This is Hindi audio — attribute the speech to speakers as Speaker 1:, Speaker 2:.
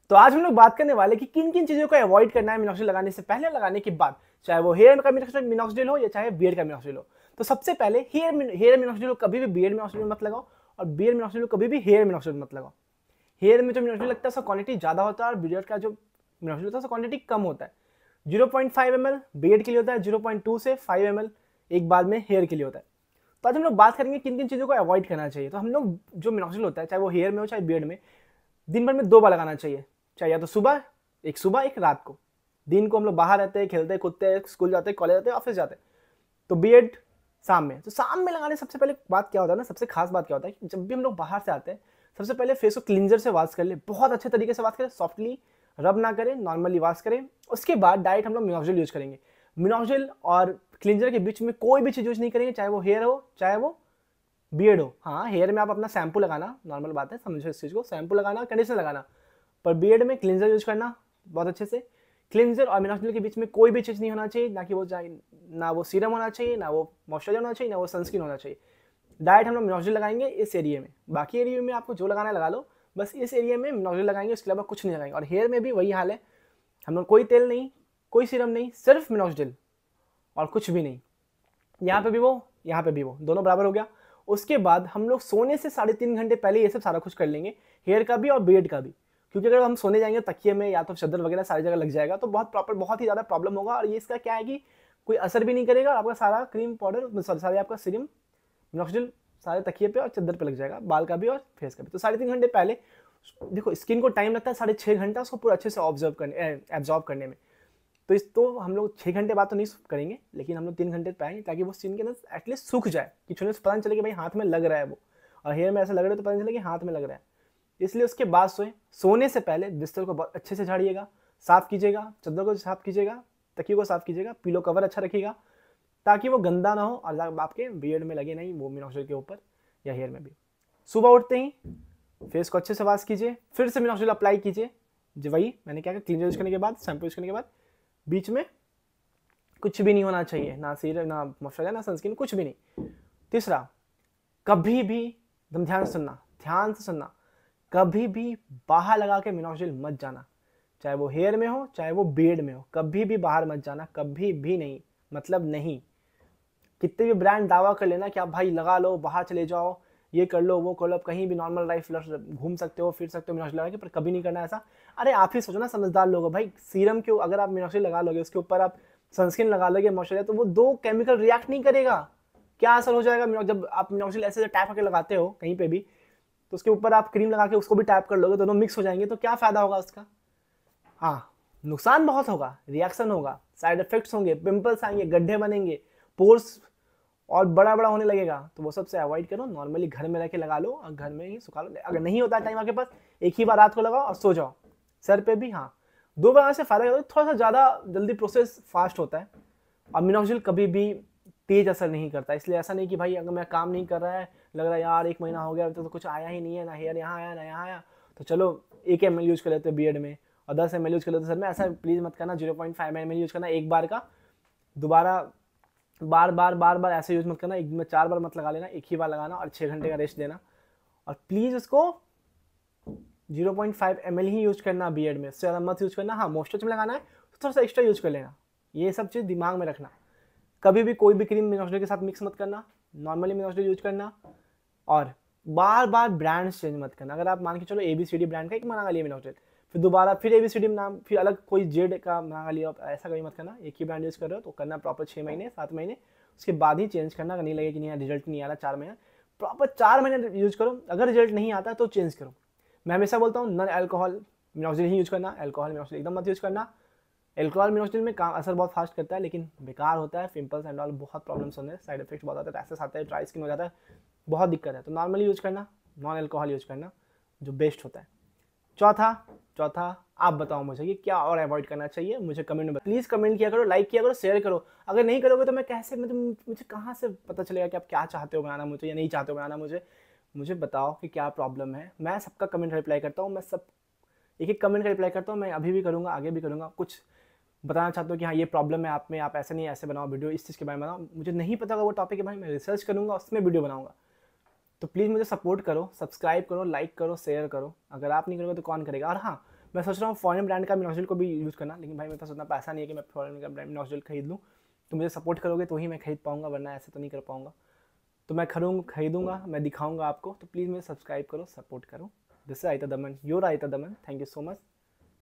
Speaker 1: तो आज हम लोग बात करने वाले कि किन किन चीज़ों को अवॉइड करना है मिनॉक्सिडिल लगाने से पहले, लगाने के बाद, चाहे वो हेयर का मिनॉक्सिडिल हो या चाहे बियर्ड का मिनॉक्सिडिल हो। तो सबसे पहले हेयर मिनॉक्सिडिल कभी भी बियर्ड मिनॉक्सिडिल मत लगाओ, और बियर्ड मिनॉक्सिडिल कभी भी हेयर मिनॉक्सिडिल मत लगाओ। हेयर में जो मिनॉक्सिडिल लगता है उसका क्वांटिटी ज़्यादा होता है, और बियर्ड का जो मिनॉक्सिडिल होता है उसका क्वांटिटी कम होता है। 0.5 ml बियर्ड के लिए होता है, 0.2 से 5 ml एक बार में हेयर के लिए होता है। तो आज हम लोग बात करेंगे किन किन चीज़ों को अवॉइड करना चाहिए। तो हम लोग जो मिनॉक्सिडिल होता है, चाहे वो हेयर में हो चाहे बियर्ड में, दिन भर में 2 बार लगाना चाहिए। चाहे या तो सुबह एक रात को। दिन को हम लोग बाहर रहते हैं, खेलते कूदते हैं, स्कूल जाते हैं, कॉलेज जाते हैं, ऑफिस जाते हैं। तो बियर्ड शाम में। तो शाम में लगाने सबसे पहले बात क्या होता है ना, सबसे खास बात क्या होता है कि जब भी हम लोग बाहर से आते हैं, सबसे पहले फेस को क्लिंजर से वॉश कर ले, बहुत अच्छे तरीके से वॉश करें, सॉफ्टली रब ना करें, नॉर्मली वॉश करें। उसके बाद डायरेक्ट हम लोग मिनॉक्सिडिल यूज करेंगे। मिनॉक्सिडिल और क्लिंजर के बीच में कोई भी चीज़ यूज नहीं करेंगे, चाहे वो हेयर हो चाहे वो बियर्ड हो। हाँ, हेयर में आप अपना शैम्पू लगाना, नॉर्मल बात है, समझो इस चीज़ को, शैम्पू लगाना, कंडीशनर लगाना। पर बियर्ड में क्लिंजर यूज करना बहुत अच्छे से। क्लिंजर और मिनॉक्सिडिल के बीच में कोई भी चीज़ नहीं होना चाहिए, ना वो सीरम होना चाहिए, ना वो मॉइस्चराइजर होना चाहिए, ना वो सनस्क्रीन होना चाहिए। डायरेक्ट हम लोग मिनॉक्सिडिल लगाएंगे इस एरिया में। बाकी एरिया में आपको जो लगाना है लगा लो, बस इस एरिया में मिनॉक्सिडिल लगाएंगे, उसके अलावा कुछ नहीं लगाएंगे। और हेयर में भी वही हाल है, हम लोग कोई तेल नहीं, कोई सीरम नहीं, सिर्फ मिनॉक्सिडिल और कुछ भी नहीं। यहाँ पे भी वो, यहाँ पे भी वो, दोनों बराबर हो गया। उसके बाद हम लोग सोने से 3.5 घंटे पहले ये सब सारा कुछ कर लेंगे, हेयर का भी और बियर्ड का भी। क्योंकि अगर हम सोने जाएंगे तकिए में या तो चादर वगैरह सारी जगह लग जाएगा, तो बहुत ही ज़्यादा प्रॉब्लम होगा। और ये इसका क्या है कि कोई असर भी नहीं करेगा, आपका सारा क्रीम पाउडर, सारे आपका सीरम मिनॉक्सिडिल सारे तकिए पे और चादर पे लग जाएगा, बाल का भी और फेस का भी। तो 3.5 घंटे पहले देखो, स्किन को टाइम लगता है 6.5 घंटा उसको पूरा अच्छे से एब्जॉर्ब करने में। तो हम लोग 6 घंटे बाद तो नहीं करेंगे, लेकिन हम लोग 3 घंटे पाएंगे, ताकि वो स्किन के अंदर एटलीस्ट सूख जाए, कि छूने से पता नहीं चले कि भाई हाथ में लग रहा है वो। और हेयर में ऐसा लग रहा है तो पता नहीं चले कि हाथ में लग रहा है। इसलिए उसके बाद सोने से पहले बिस्तर को बहुत अच्छे से झाड़िएगा, साफ कीजिएगा, चादर को साफ कीजिएगा, तकिए को साफ कीजिएगा, पिलो कवर अच्छा रखिएगा, ताकि वो गंदा ना हो और आपके बियर्ड में लगे नहीं, वो मिनॉक्सिडिल के ऊपर या हेयर में भी। सुबह उठते ही फेस को अच्छे से वॉश कीजिए, फिर से मिनॉक्सिडिल अप्लाई कीजिए। जो वही मैंने क्या, क्लींजर यूज करने के बाद, शैम्पू यूज करने के बाद, बीच में कुछ भी नहीं होना चाहिए, ना सीरम, ना मॉइस्चराइजर, ना सनस्क्रीन, कुछ भी नहीं। तीसरा, कभी भी एकदम ध्यान से सुनना, कभी भी बाहर लगा के मिनॉक्सिडिल मत जाना, चाहे वो हेयर में हो चाहे वो बियर्ड में हो, कभी भी बाहर मत जाना, कभी भी नहीं, मतलब नहीं। कितने भी ब्रांड दावा कर लेना कि आप भाई लगा लो, बाहर चले जाओ, ये कर लो वो कर लो, कहीं भी नॉर्मल लाइफ घूम सकते हो, फिर सकते हो मिनॉक्सिडिल लगा के, पर कभी नहीं करना ऐसा। अरे आप ही सोचो ना, समझदार लोग हो भाई, सीरम के अगर आप मिनॉक्सिडिल लगा लोगे, उसके ऊपर आप सनस्क्रीन लगा लोगे, मॉइस्चराइजर, तो वो 2 केमिकल रिएक्ट नहीं करेगा। क्या असर हो जाएगा जब आप मिनॉक्सिडिल ऐसे टैप करके लगाते हो कहीं पे भी, तो उसके ऊपर आप क्रीम लगा के उसको भी टैप कर लोगे, दोनों मिक्स हो जाएंगे, तो क्या फायदा होगा उसका। हाँ, नुकसान बहुत होगा, रिएक्शन होगा, साइड इफेक्ट्स होंगे, पिंपल्स आएंगे, गड्ढे बनेंगे, पोर्स और बड़ा बड़ा होने लगेगा। तो वो सबसे अवॉइड करो, नॉर्मली घर में रह के लगा लो और घर में ही सुखा लो। अगर नहीं होता टाइम आपके पास, एक ही बार रात को लगाओ और सो जाओ। सर पे भी हाँ, 2 बार से फायदा होता है, थोड़ा सा ज़्यादा जल्दी प्रोसेस फास्ट होता है। और मिनॉक्सिडिल कभी भी तेज असर नहीं करता, इसलिए ऐसा नहीं कि भाई अगर मैं काम नहीं कर रहा है, लग रहा है यार 1 महीना हो गया तो कुछ आया ही नहीं है, ना हेयर यहाँ आया ना यहाँ आया, तो चलो 1 ml यूज कर लेते हैं बियर्ड में और 10 ml यूज कर लेते हैं सर में। ऐसा प्लीज़ मत करना, 0.5 ml यूज करना एक बार का, दोबारा बार ऐसे यूज मत करना। एक दिन में 4 बार मत लगा लेना, एक ही बार लगाना और 6 घंटे का रेस्ट देना। और प्लीज़ उसको 0.5 ml ही यूज करना बियर्ड में, उससे ज़्यादा मत यूज करना। हाँ, मॉइस्चराइजर में लगाना है तो थोड़ा सा एक्स्ट्रा यूज कर लेना। ये सब चीज़ दिमाग में रखना। कभी भी कोई भी क्रीम मिनॉक्सिडिल के साथ मिक्स मत करना, नॉर्मली मिनॉक्सिडिल यूज करना। और बार ब्रांड्स चेंज मत करना। अगर आप मान के चलो ABCD ब्रांड का एक मंगा लिया मिनॉक्सिडिल, फिर दोबारा फिर ABCD नाम, फिर अलग कोई जेड का मंगा लिया, ऐसा कभी मत करना। एक ही ब्रांड यूज कर रहे हो तो करना प्रॉपर 6 महीने 7 महीने, उसके बाद ही चेंज करना। अगर नहीं लगे कि नहीं रिजल्ट नहीं आ रहा 4 महीने, प्रॉपर 4 महीने यूज करो। अगर रिजल्ट नहीं आता तो चेंज करो। मैं हमेशा बोलता हूँ नॉन अल्कोहल मिनॉक्सिडिल ही यूज करना, अल्कोहल मिनॉक्सिडिल एकदम मत यूज करना। एल्कोहल मिनॉक्सिडिल में काम असर बहुत फास्ट करता है, लेकिन बेकार होता है, पिंपल्स एंड ऑल बहुत प्रॉब्लम्स होते हैं, साइड इफेक्ट्स बहुत आते हैं, रैशेस आते हैं, ड्राई स्किन हो जाता है, बहुत दिक्कत है। तो नॉर्मली यूज करना, नॉन अल्कोहल यूज करना जो बेस्ट होता है। चौथा आप बताओ मुझे कि क्या और अवॉइड करना चाहिए, मुझे कमेंट में प्लीज़ कमेंट किया करो, लाइक किया करो, शेयर करो। अगर नहीं करोगे तो मैं कैसे, मुझे कहाँ से पता चलेगा कि आप क्या चाहते हो बनाना मुझे या नहीं चाहते हो बनाना मुझे बताओ कि क्या प्रॉब्लम है। मैं सबका कमेंट रिप्लाई करता हूँ, मैं सब एक कमेंट का रिप्लाई करता हूँ। मैं अभी भी करूँगा, आगे भी करूँगा। कुछ बताना चाहते हो कि हाँ ये प्रॉब्लम है आप में, आप ऐसे नहीं ऐसे बनाओ वीडियो, इस चीज़ के बारे में बनाओ, मुझे नहीं पता होगा वो टॉपिक के बारे में, मैं रिसर्च करूँगा, उसमें वीडियो बनाऊँगा। तो प्लीज़ मुझे सपोर्ट करो, सब्सक्राइब करो, लाइक करो, शेयर करो। अगर आप नहीं करोगे तो कौन करेगा। और हाँ, मैं सोच रहा हूँ फॉरेन ब्रांड का मिनॉक्सिडिल को भी यूज़ करना, लेकिन भाई मेरे पास उतना पैसा नहीं है कि मैं फॉरेन का ब्रांड मिनॉक्सिडिल खरीद लूँ। तो मुझे सपोर्ट करोगे तो ही मैं खरीद पाऊँगा, वरना ऐसे तो नहीं कर पाऊँगा। तो मैं खरीदूँगा, मैं दिखाऊँगा आपको, तो प्लीज़ मुझे सब्सक्राइब करो, सपोर्ट करो। दिस इज आयता दमन, योर आयता दमन। Thank you so much.